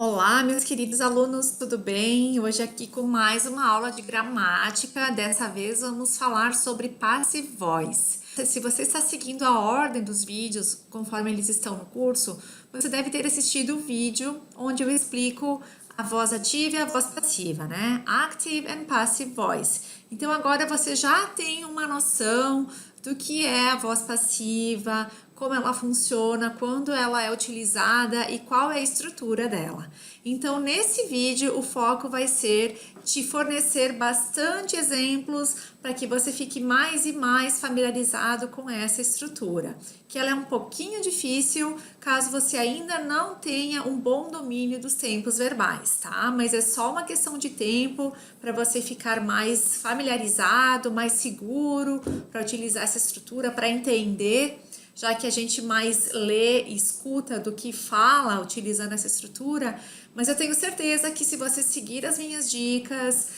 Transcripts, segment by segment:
Olá, meus queridos alunos, tudo bem? Hoje aqui com mais uma aula de gramática. Dessa vez vamos falar sobre passive voice. Se você está seguindo a ordem dos vídeos conforme eles estão no curso, você deve ter assistido o vídeo onde eu explico a voz ativa e a voz passiva, né? Active and passive voice. Então agora você já tem uma noção do que é a voz passiva, como ela funciona, quando ela é utilizada e qual é a estrutura dela. Então, nesse vídeo, o foco vai ser te fornecer bastante exemplos para que você fique mais e mais familiarizado com essa estrutura, que ela é um pouquinho difícil caso você ainda não tenha um bom domínio dos tempos verbais, tá? Mas é só uma questão de tempo para você ficar mais familiarizado, mais seguro para utilizar essa estrutura, para entender, já que a gente mais lê e escuta do que fala utilizando essa estrutura, mas eu tenho certeza que se você seguir as minhas dicas,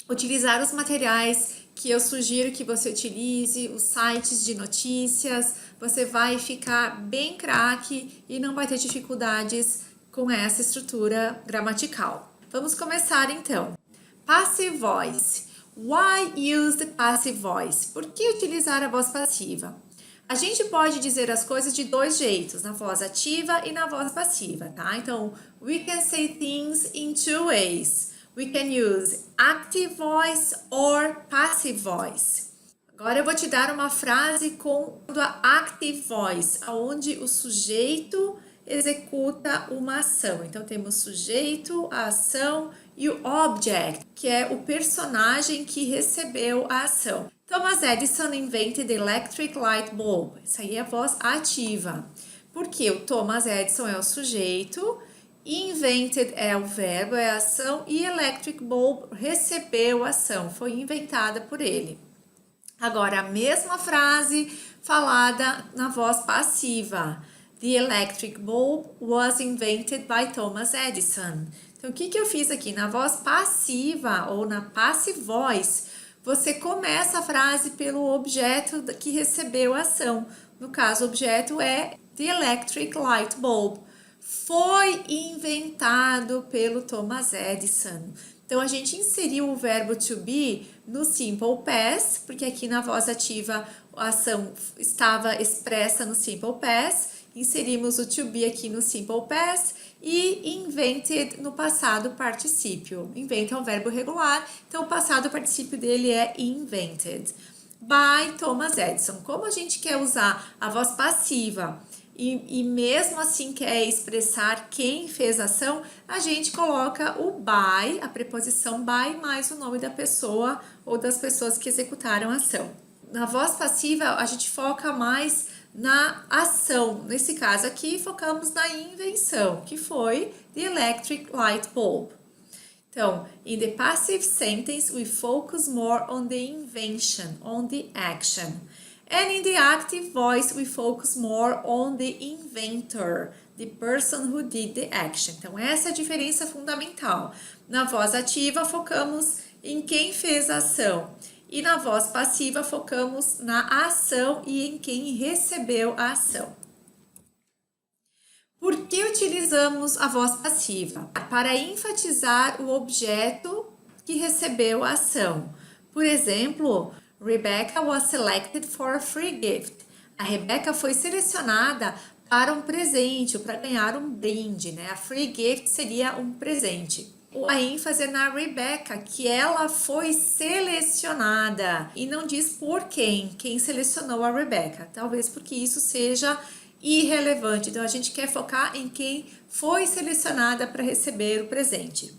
utilizar os materiais que eu sugiro que você utilize, os sites de notícias, você vai ficar bem craque e não vai ter dificuldades com essa estrutura gramatical. Vamos começar então. Passive voice. Why use the passive voice? Por que utilizar a voz passiva? A gente pode dizer as coisas de dois jeitos, na voz ativa e na voz passiva, tá? Então, we can say things in two ways. We can use active voice or passive voice. Agora eu vou te dar uma frase com a active voice, onde o sujeito executa uma ação. Então, temos sujeito, a ação e o object, que é o personagem que recebeu a ação. Thomas Edison invented the electric light bulb. Isso aí é a voz ativa. Porque o Thomas Edison é o sujeito, invented é o verbo, é a ação, e electric bulb recebeu a ação, foi inventada por ele. Agora, a mesma frase falada na voz passiva. The electric bulb was invented by Thomas Edison. Então, o que eu fiz aqui? Na voz passiva ou na passive voice, você começa a frase pelo objeto que recebeu a ação. No caso, o objeto é the electric light bulb. Foi inventado pelo Thomas Edison. Então, a gente inseriu o verbo to be no simple past, porque aqui na voz ativa a ação estava expressa no simple past. Inserimos o to be aqui no simple past e invented no passado particípio. Invent é um verbo regular, então o passado particípio dele é invented. By Thomas Edison. Como a gente quer usar a voz passiva e mesmo assim quer expressar quem fez a ação, a gente coloca o by, a preposição by, mais o nome da pessoa ou das pessoas que executaram a ação. Na voz passiva, a gente foca mais na ação. Nesse caso aqui, focamos na invenção, que foi the electric light bulb. Então, in the passive sentence, we focus more on the invention, on the action. And in the active voice, we focus more on the inventor, the person who did the action. Então, essa é a diferença fundamental. Na voz ativa, focamos em quem fez a ação. E na voz passiva, focamos na ação e em quem recebeu a ação. Por que utilizamos a voz passiva? Para enfatizar o objeto que recebeu a ação. Por exemplo, Rebecca was selected for a free gift. A Rebecca foi selecionada para um presente, ou para ganhar um brinde, né? A free gift seria um presente. A ênfase é na Rebecca, que ela foi selecionada. E não diz por quem selecionou a Rebecca. Talvez porque isso seja irrelevante. Então, a gente quer focar em quem foi selecionada para receber o presente.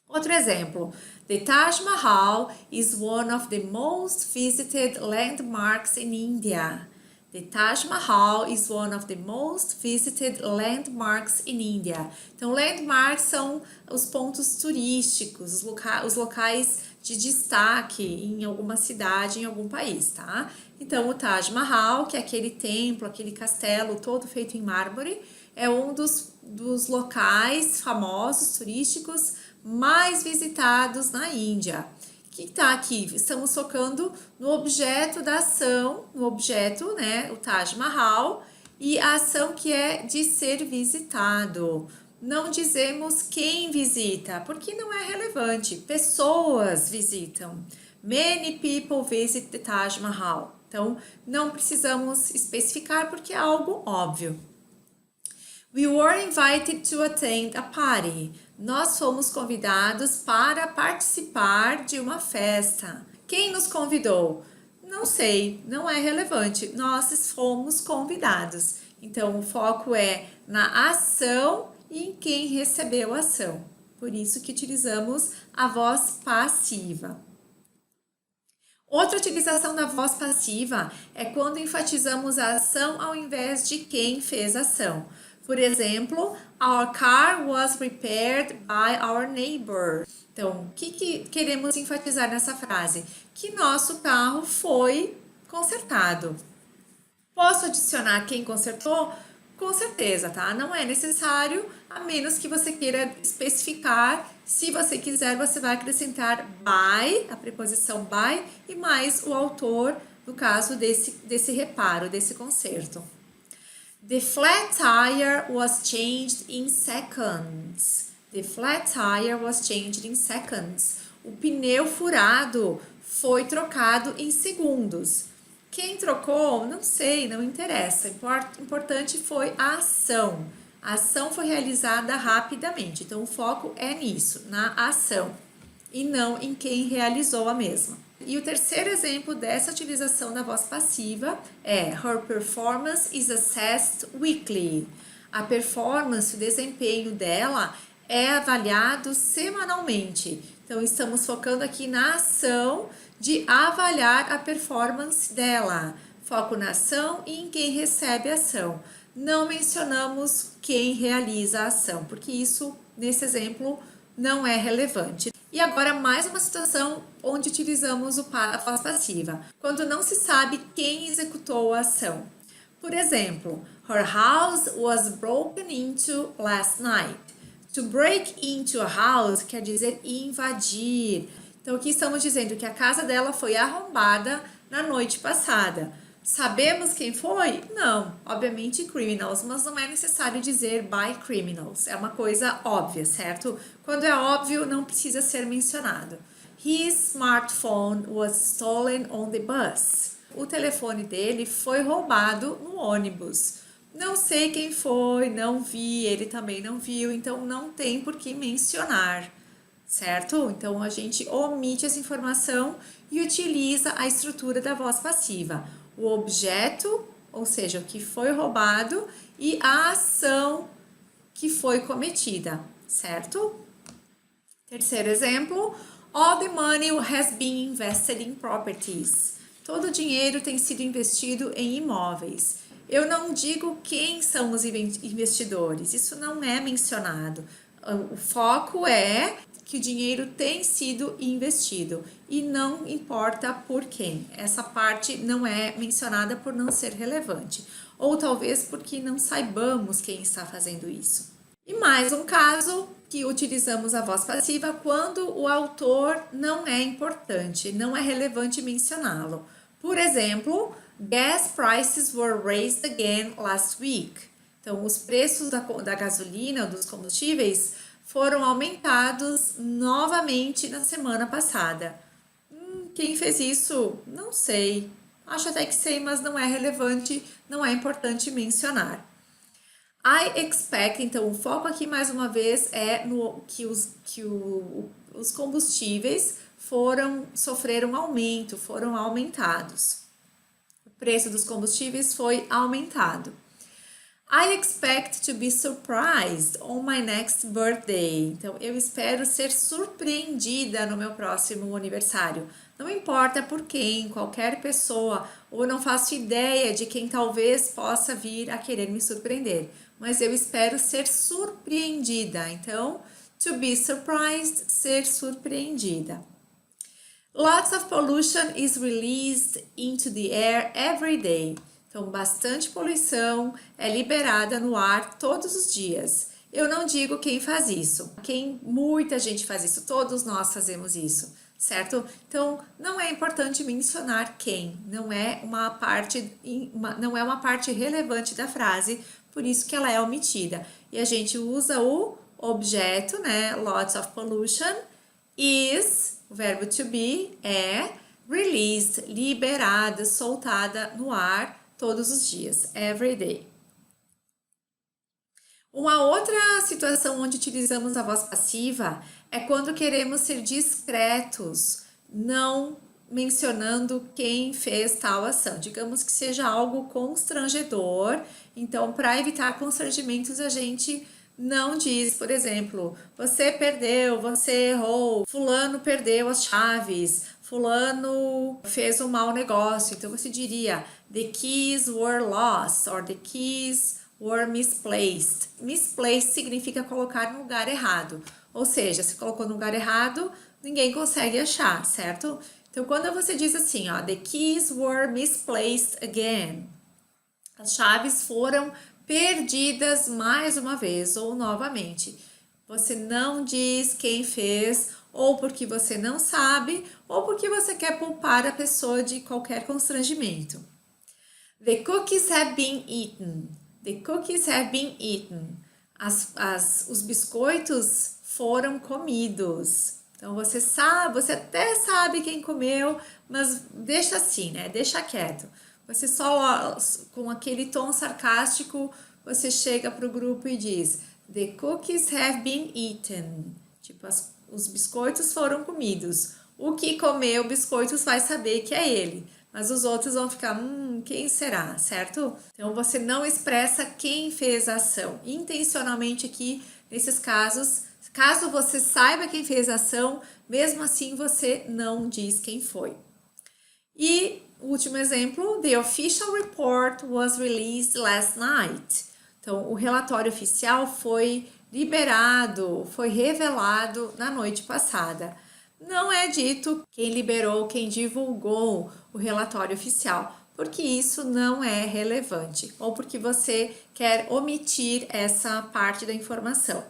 Outro exemplo. The Taj Mahal is one of the most visited landmarks in India. The Taj Mahal is one of the most visited landmarks in India. Então, landmarks são os pontos turísticos, os locais de destaque em alguma cidade, em algum país, tá? Então, o Taj Mahal, que é aquele templo, aquele castelo todo feito em mármore, é um dos locais famosos, turísticos, mais visitados na Índia. O que está aqui? Estamos focando no objeto da ação, no objeto, né, o Taj Mahal, e a ação que é de ser visitado. Não dizemos quem visita, porque não é relevante. Pessoas visitam. Many people visit the Taj Mahal. Então, não precisamos especificar porque é algo óbvio. We were invited to attend a party. Nós fomos convidados para participar de uma festa. Quem nos convidou? Não sei, não é relevante. Nós fomos convidados. Então, o foco é na ação e em quem recebeu a ação. Por isso que utilizamos a voz passiva. Outra utilização da voz passiva é quando enfatizamos a ação ao invés de quem fez a ação. Por exemplo, our car was repaired by our neighbor. Então, o que queremos enfatizar nessa frase? Que nosso carro foi consertado. Posso adicionar quem consertou? Com certeza, tá? Não é necessário, a menos que você queira especificar. Se você quiser, você vai acrescentar by, a preposição by, e mais o autor, no caso desse reparo, desse conserto. The flat tire was changed in seconds. The flat tire was changed in seconds. O pneu furado foi trocado em segundos. Quem trocou? Não sei, não interessa. Importante foi a ação. A ação foi realizada rapidamente. Então, o foco é nisso, na ação, e não em quem realizou a mesma. E o terceiro exemplo dessa utilização da voz passiva é Her performance is assessed weekly. A performance, o desempenho dela é avaliado semanalmente. Então, estamos focando aqui na ação de avaliar a performance dela. Foco na ação e em quem recebe a ação. Não mencionamos quem realiza a ação, porque isso, nesse exemplo, não é relevante. E agora, mais uma situação onde utilizamos a voz passiva, quando não se sabe quem executou a ação. Por exemplo, her house was broken into last night. To break into a house quer dizer invadir. Então, aqui estamos dizendo que a casa dela foi arrombada na noite passada. Sabemos quem foi? Não, obviamente criminals, mas não é necessário dizer by criminals. É uma coisa óbvia, certo? Quando é óbvio, não precisa ser mencionado. His smartphone was stolen on the bus. O telefone dele foi roubado no ônibus. Não sei quem foi, não vi, ele também não viu, então não tem por que mencionar, certo? Então a gente omite essa informação e utiliza a estrutura da voz passiva. O objeto, ou seja, o que foi roubado, e a ação que foi cometida, certo? Terceiro exemplo, all the money has been invested in properties. Todo o dinheiro tem sido investido em imóveis. Eu não digo quem são os investidores, isso não é mencionado. O foco é que o dinheiro tem sido investido e não importa por quem. Essa parte não é mencionada por não ser relevante, ou talvez porque não saibamos quem está fazendo isso. E mais um caso que utilizamos a voz passiva quando o autor não é importante, não é relevante mencioná-lo. Por exemplo, gas prices were raised again last week. Então, os preços da gasolina, dos combustíveis, foram aumentados novamente na semana passada. Quem fez isso? Não sei. Acho até que sei, mas não é relevante, não é importante mencionar. I expect, então o foco aqui mais uma vez é no que os combustíveis sofreram aumento, foram aumentados. O preço dos combustíveis foi aumentado. I expect to be surprised on my next birthday. Então, eu espero ser surpreendida no meu próximo aniversário. Não importa por quem, qualquer pessoa, ou não faço ideia de quem talvez possa vir a querer me surpreender. Mas eu espero ser surpreendida. Então, to be surprised, ser surpreendida. Lots of pollution is released into the air every day. Então, bastante poluição é liberada no ar todos os dias. Eu não digo quem faz isso. Muita gente faz isso, todos nós fazemos isso, certo? Então, não é importante mencionar quem, não é uma parte relevante da frase, por isso que ela é omitida. E a gente usa o objeto, né? Lots of pollution. Is, o verbo to be, é released, liberada, soltada no ar todos os dias, every day. Uma outra situação onde utilizamos a voz passiva é quando queremos ser discretos, não mencionando quem fez tal ação. Digamos que seja algo constrangedor, então para evitar constrangimentos a gente não diz, por exemplo, você perdeu, você errou, fulano perdeu as chaves, fulano fez um mau negócio. Então você diria, the keys were lost, or the keys were misplaced. Misplaced significa colocar no lugar errado. Ou seja, se colocou no lugar errado, ninguém consegue achar, certo? Então, quando você diz assim, ó, the keys were misplaced again. As chaves foram perdidas mais uma vez ou novamente. Você não diz quem fez, ou porque você não sabe, ou porque você quer poupar a pessoa de qualquer constrangimento. The cookies have been eaten. The cookies have been eaten. Os biscoitos foram comidos. Então você sabe, você até sabe quem comeu, mas deixa assim, né? Deixa quieto. Você só, com aquele tom sarcástico, você chega para o grupo e diz: The cookies have been eaten. Tipo, os biscoitos foram comidos. O que comeu biscoitos vai saber que é ele. Mas os outros vão ficar, quem será, certo? Então, você não expressa quem fez a ação. Intencionalmente aqui, nesses casos, caso você saiba quem fez a ação, mesmo assim você não diz quem foi. E o último exemplo, the official report was released last night. Então, o relatório oficial foi liberado, foi revelado na noite passada. Não é dito quem liberou, quem divulgou o relatório oficial, porque isso não é relevante, ou porque você quer omitir essa parte da informação.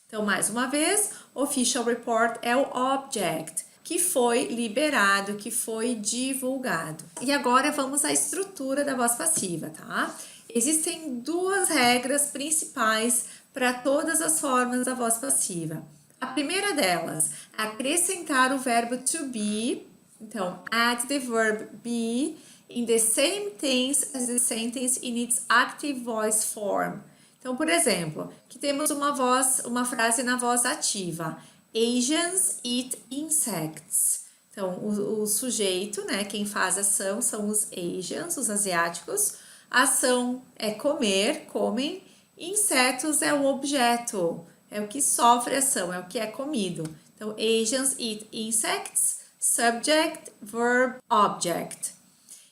Então, mais uma vez, official report é o object, que foi liberado, que foi divulgado. E agora vamos à estrutura da voz passiva, tá? Existem duas regras principais para todas as formas da voz passiva. A primeira delas, acrescentar o verbo to be. Então, add the verb be in the same tense as the sentence in its active voice form. Então, por exemplo, aqui temos uma frase na voz ativa. Asians eat insects. Então, o sujeito, né, quem faz a ação são os Asians, os asiáticos. A ação é comer, comem. Insetos é o objeto, é o que sofre ação, é o que é comido. Então, Asians eat insects, subject, verb, object.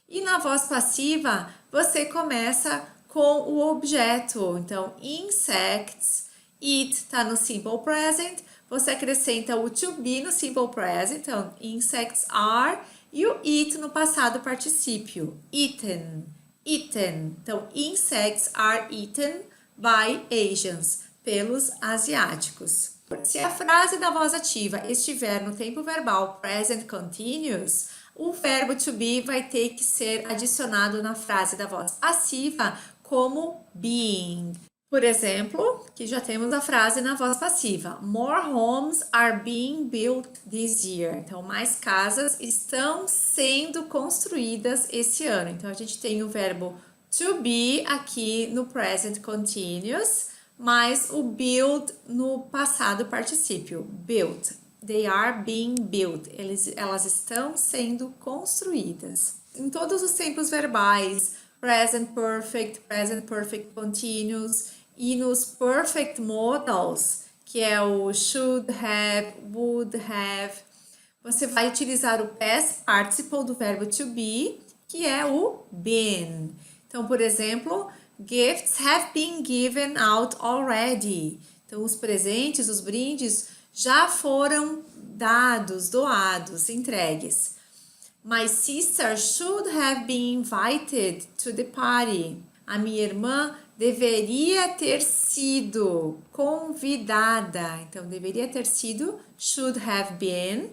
E na voz passiva, você começa com o objeto. Então, insects, eat está no simple present, você acrescenta o to be no simple present, então, insects are, e o eat no passado particípio, eaten, eaten. Então, insects are eaten by Asians, pelos asiáticos. Se a frase da voz ativa estiver no tempo verbal present continuous, o verbo to be vai ter que ser adicionado na frase da voz passiva como being. Por exemplo, aqui já temos a frase na voz passiva. More homes are being built this year. Então, mais casas estão sendo construídas esse ano. Então, a gente tem o verbo to be aqui no present continuous, mais o build no passado particípio. Built. They are being built. Elas estão sendo construídas. Em todos os tempos verbais, present perfect continuous, e nos perfect modals, que é o should have, would have, você vai utilizar o past participle do verbo to be, que é o been. Então, por exemplo, gifts have been given out already. Então, os presentes, os brindes já foram dados, doados, entregues. My sister should have been invited to the party. A minha irmã deveria ter sido convidada. Então, deveria ter sido should have been,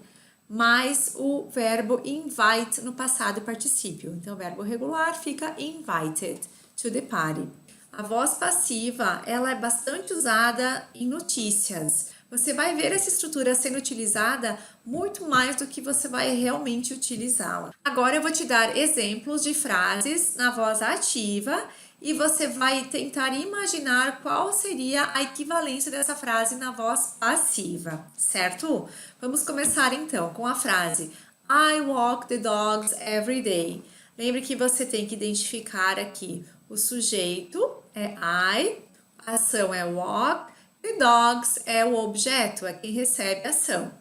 mais o verbo invite no passado particípio. Então, o verbo regular fica invited to the party. A voz passiva, ela é bastante usada em notícias. Você vai ver essa estrutura sendo utilizada muito mais do que você vai realmente utilizá-la. Agora eu vou te dar exemplos de frases na voz ativa e você vai tentar imaginar qual seria a equivalência dessa frase na voz passiva, certo? Vamos começar então com a frase I walk the dogs every day. Lembre que você tem que identificar aqui o sujeito é I, a ação é walk, the dogs é o objeto, é quem recebe a ação.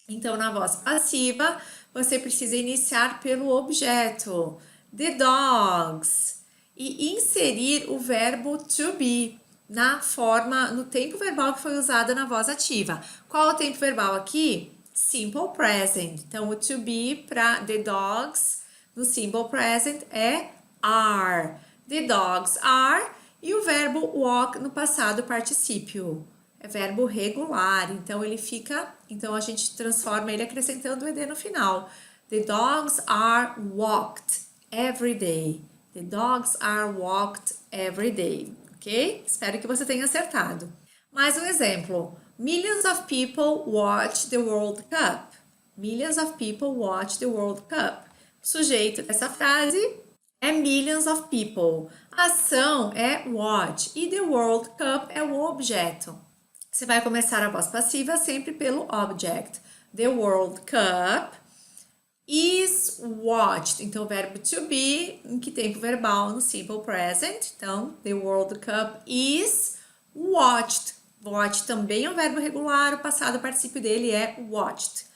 Então, na voz passiva, você precisa iniciar pelo objeto, the dogs, e inserir o verbo to be no tempo verbal que foi usado na voz ativa. Qual é o tempo verbal aqui? Simple present. Então, o to be para the dogs no simple present é are. The dogs are. E o verbo walk no passado particípio. É verbo regular, então ele fica, então a gente transforma ele acrescentando o ed no final. The dogs are walked every day. The dogs are walked every day, ok? Espero que você tenha acertado. Mais um exemplo. Millions of people watch the World Cup. Millions of people watch the World Cup. O sujeito dessa frase é millions of people. A ação é watch e the World Cup é o objeto. Você vai começar a voz passiva sempre pelo object. The World Cup is watched. Então, o verbo to be, em que tempo verbal? No simple present. Então, the World Cup is watched. Watch também é um verbo regular, o passado particípio dele é watched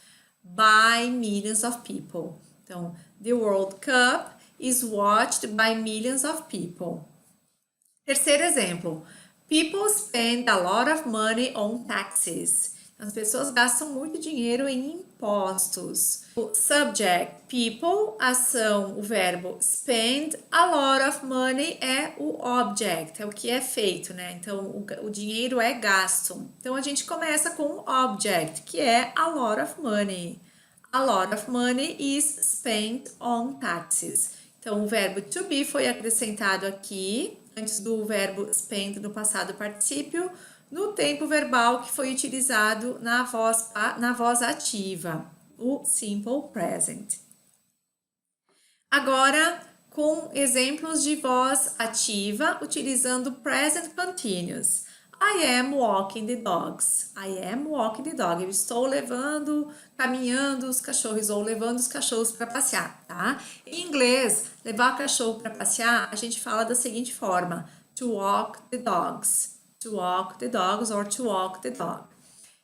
by millions of people. Então, the World Cup is watched by millions of people. Terceiro exemplo. People spend a lot of money on taxes. As pessoas gastam muito dinheiro em impostos. O subject, people, ação, o verbo spend, a lot of money é o object, é o que é feito, né? Então, o dinheiro é gasto. Então, a gente começa com o object, que é a lot of money. A lot of money is spent on taxes. Então, o verbo to be foi acrescentado aqui, antes do verbo spend no passado particípio, no tempo verbal que foi utilizado na voz ativa, o simple present. Agora, com exemplos de voz ativa, utilizando present continuous. I am walking the dogs. I am walking the dog. Eu estou caminhando os cachorros ou levando os cachorros para passear, tá? Em inglês, levar o cachorro para passear, a gente fala da seguinte forma: to walk the dogs. To walk the dogs or to walk the dog.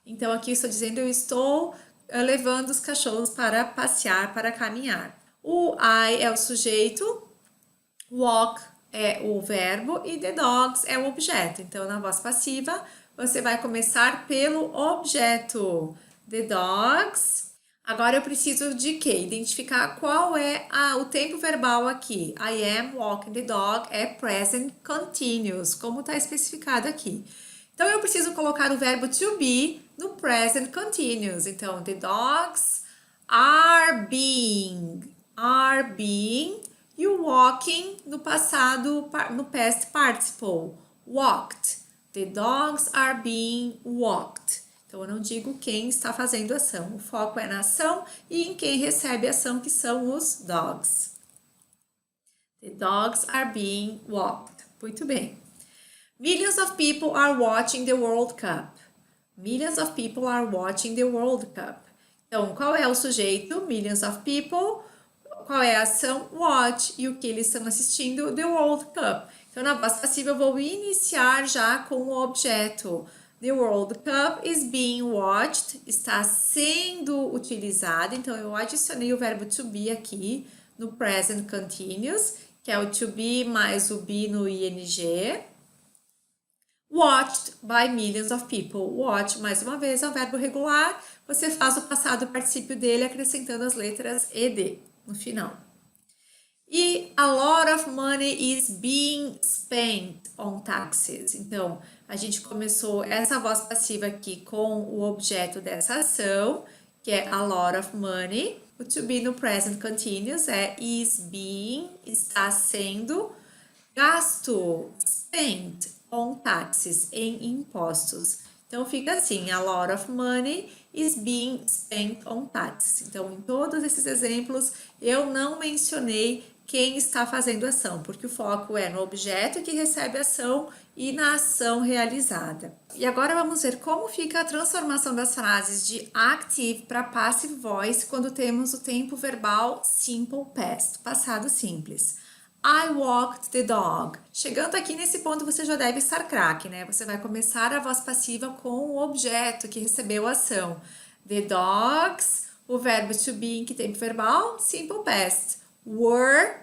Então, aqui eu estou dizendo eu estou levando os cachorros para passear, para caminhar. O I é o sujeito, walk é o verbo e the dogs é o objeto. Então, na voz passiva, você vai começar pelo objeto. The dogs. Agora eu preciso de quê? Identificar qual é o tempo verbal aqui. I am walking the dog é present continuous, como está especificado aqui. Então, eu preciso colocar o verbo to be no present continuous. Então, the dogs are being. E o walking no passado, no past participle, walked. The dogs are being walked. Então, eu não digo quem está fazendo a ação. O foco é na ação e em quem recebe a ação, que são os dogs. The dogs are being walked. Muito bem. Millions of people are watching the World Cup. Millions of people are watching the World Cup. Então, qual é o sujeito? Millions of people. Qual é a ação? Watch. E o que eles estão assistindo? The World Cup. Então, na voz passiva, eu vou iniciar já com o objeto. The World Cup is being watched. Está sendo utilizado. Então, eu adicionei o verbo to be aqui no present continuous, que é o to be mais o be no ing. Watched by millions of people. Watch, mais uma vez, é um verbo regular. Você faz o passado particípio dele acrescentando as letras ed no final. E a lot of money is being spent on taxes. Então, a gente começou essa voz passiva aqui com o objeto dessa ação, que é a lot of money. O to be no present continuous é is being, está sendo. Gasto, spent on taxes, em impostos. Então, fica assim, a lot of money is being spent on taxes. Então, em todos esses exemplos, eu não mencionei quem está fazendo a ação, porque o foco é no objeto que recebe a ação e na ação realizada. E agora vamos ver como fica a transformação das frases de active para passive voice quando temos o tempo verbal simple past, passado simples. I walked the dog. Chegando aqui nesse ponto, você já deve estar craque, né? Você vai começar a voz passiva com o objeto que recebeu a ação. The dogs, o verbo to be em que tempo verbal? Simple past. Were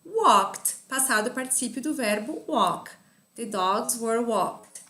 walked, passado particípio do verbo walk. The dogs were walked.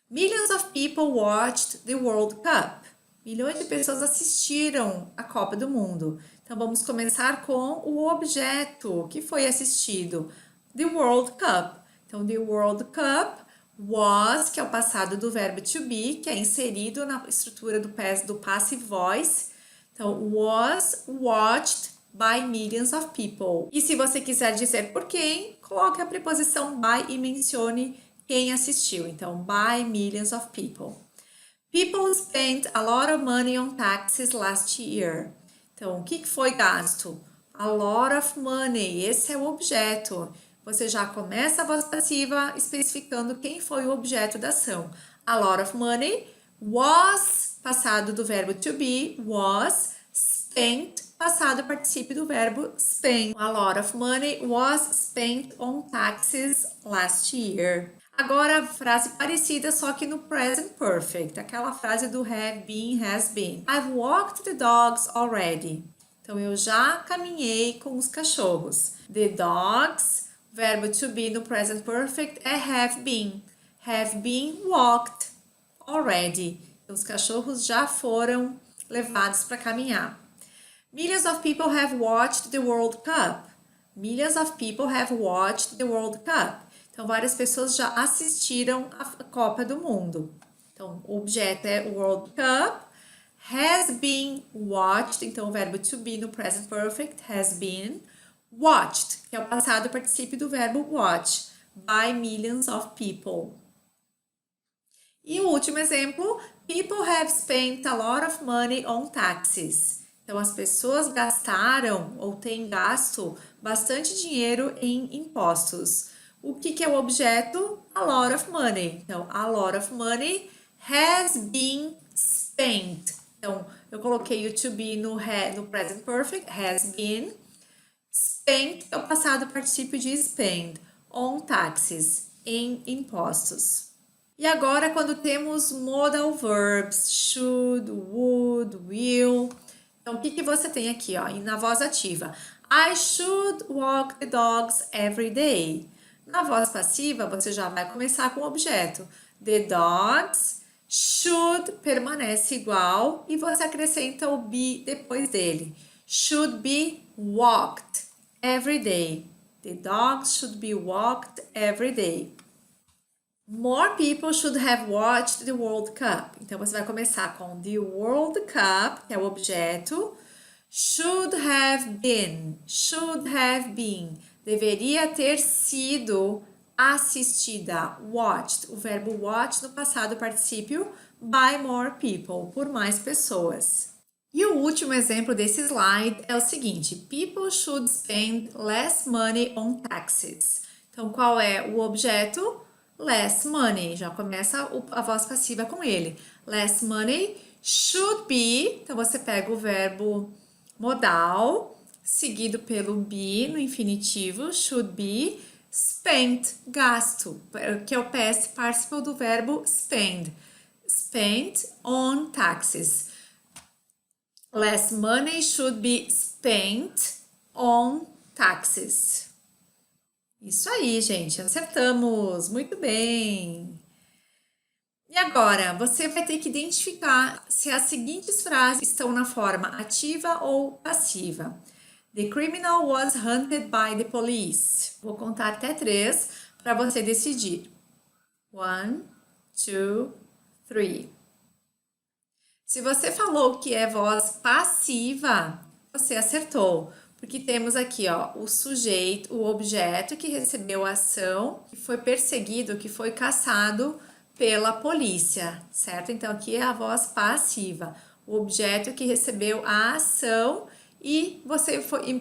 Millions of people watched the World Cup. Milhões de pessoas assistiram a Copa do Mundo. Então, vamos começar com o objeto que foi assistido. The World Cup. Então, the World Cup was, que é o passado do verbo to be, que é inserido na estrutura do passive voice. Então, was watched by millions of people. E se você quiser dizer por quem, coloque a preposição by e mencione quem assistiu. Então, by millions of people. People spent a lot of money on taxes last year. Então, o que foi gasto? A lot of money. Esse é o objeto. Você já começa a voz passiva especificando quem foi o objeto da ação. A lot of money was, passado do verbo to be, was spent, passado particípio do verbo spend. A lot of money was spent on taxes last year. Agora, frase parecida, só que no present perfect. Aquela frase do have been, has been. I've walked the dogs already. Então, eu já caminhei com os cachorros. The dogs, verbo to be no present perfect é have been. Have been walked already. Então, os cachorros já foram levados para caminhar. Millions of people have watched the World Cup. Millions of people have watched the World Cup. Então, várias pessoas já assistiram a Copa do Mundo. Então, o objeto é World Cup. Has been watched. Então, o verbo to be no present perfect, has been. Watched, que é o passado particípio do verbo watch, by millions of people. E o último exemplo, people have spent a lot of money on taxes. Então, as pessoas gastaram ou têm gasto bastante dinheiro em impostos. O que é o objeto? A lot of money. Então, a lot of money has been spent. Então, eu coloquei o to be no present perfect, has been. Spent é o passado particípio de spend, on taxes, em impostos. E agora, quando temos modal verbs, should, would, will. Então, o que você tem aqui, ó, na voz ativa? I should walk the dogs every day. Na voz passiva, você já vai começar com o objeto. The dogs should permanece igual e você acrescenta o be depois dele. Should be walked every day. The dogs should be walked every day. More people should have watched the World Cup. Então, você vai começar com the World Cup, que é o objeto. Should have been. Should have been. Deveria ter sido assistida. Watched. O verbo watch no passado particípio by more people. Por mais pessoas. E o último exemplo desse slide é o seguinte. People should spend less money on taxes. Então, qual é o objeto? Less money. Já começa a voz passiva com ele. Less money should be. Então, você pega o verbo modal, seguido pelo be no infinitivo, should be, spent, gasto, que é o past participle do verbo spend. Spent on taxes. Less money should be spent on taxes. Isso aí, gente, acertamos, muito bem. E agora, você vai ter que identificar se as seguintes frases estão na forma ativa ou passiva. The criminal was hunted by the police. Vou contar até 3 para você decidir. 1, 2, 3. Se você falou que é voz passiva, você acertou, Porque temos aqui, ó, o sujeito, o objeto que recebeu a ação, que foi perseguido, que foi caçado pela polícia, certo? Então, aqui é a voz passiva. O objeto que recebeu a ação e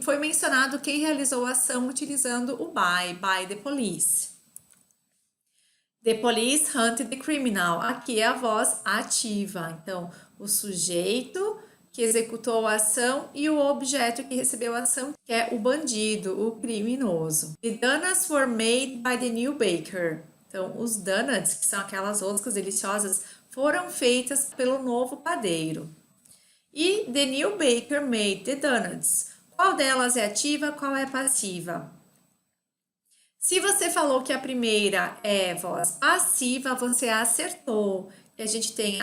foi mencionado quem realizou a ação utilizando o by the police. The police hunted the criminal. Aqui é a voz ativa. Então, o sujeito que executou a ação e o objeto que recebeu a ação, que é o bandido, o criminoso. The donuts were made by the new baker. Então, os donuts, que são aquelas roscas deliciosas, foram feitas pelo novo padeiro. E the new baker made the donuts. Qual delas é ativa, qual é passiva? Se você falou que a primeira é voz passiva, você acertou. E a gente tem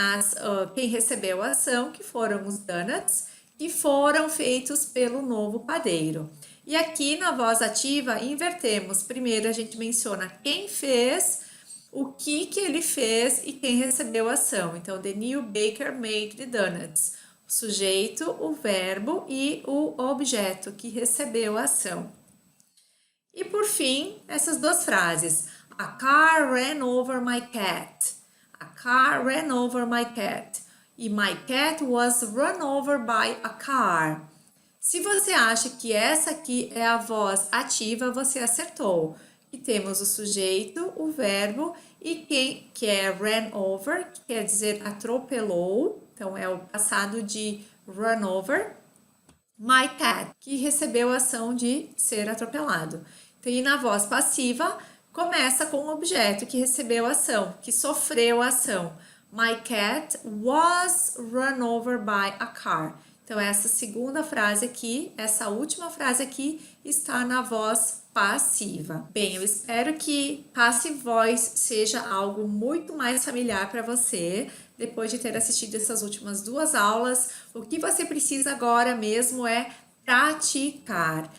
quem recebeu a ação, que foram os donuts, que foram feitos pelo novo padeiro. E aqui na voz ativa, invertemos. Primeiro a gente menciona quem fez, o que ele fez e quem recebeu a ação. Então, the new baker made the donuts. O sujeito, o verbo e o objeto que recebeu a ação. E por fim, essas duas frases. A car ran over my cat. A car ran over my cat. E my cat was run over by a car. Se você acha que essa aqui é a voz ativa, você acertou. E temos o sujeito, o verbo e quem que é ran over, que quer dizer atropelou. Então é o passado de run over. My cat, que recebeu a ação de ser atropelado. Então, e na voz passiva, começa com o objeto que recebeu a ação, que sofreu a ação. My cat was run over by a car. Então, essa segunda frase aqui, essa última frase aqui, está na voz passiva. Bem, eu espero que passive voice seja algo muito mais familiar para você, depois de ter assistido essas últimas duas aulas. O que você precisa agora mesmo é praticar,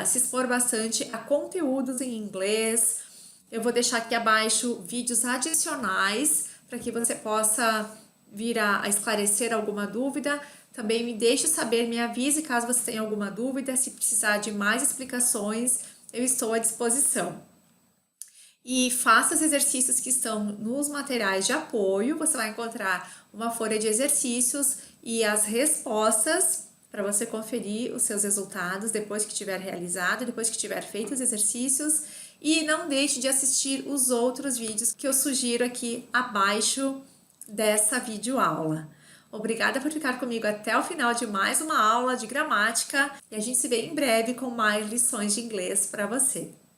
se expor bastante a conteúdos em inglês. Eu vou deixar aqui abaixo vídeos adicionais para que você possa vir a esclarecer alguma dúvida. Também me deixe saber, me avise caso você tenha alguma dúvida, se precisar de mais explicações, eu estou à disposição. E faça os exercícios que estão nos materiais de apoio, você vai encontrar uma folha de exercícios e as respostas para você conferir os seus resultados depois que tiver realizado, depois que tiver feito os exercícios. E não deixe de assistir os outros vídeos que eu sugiro aqui abaixo dessa videoaula. Obrigada por ficar comigo até o final de mais uma aula de gramática e a gente se vê em breve com mais lições de inglês para você.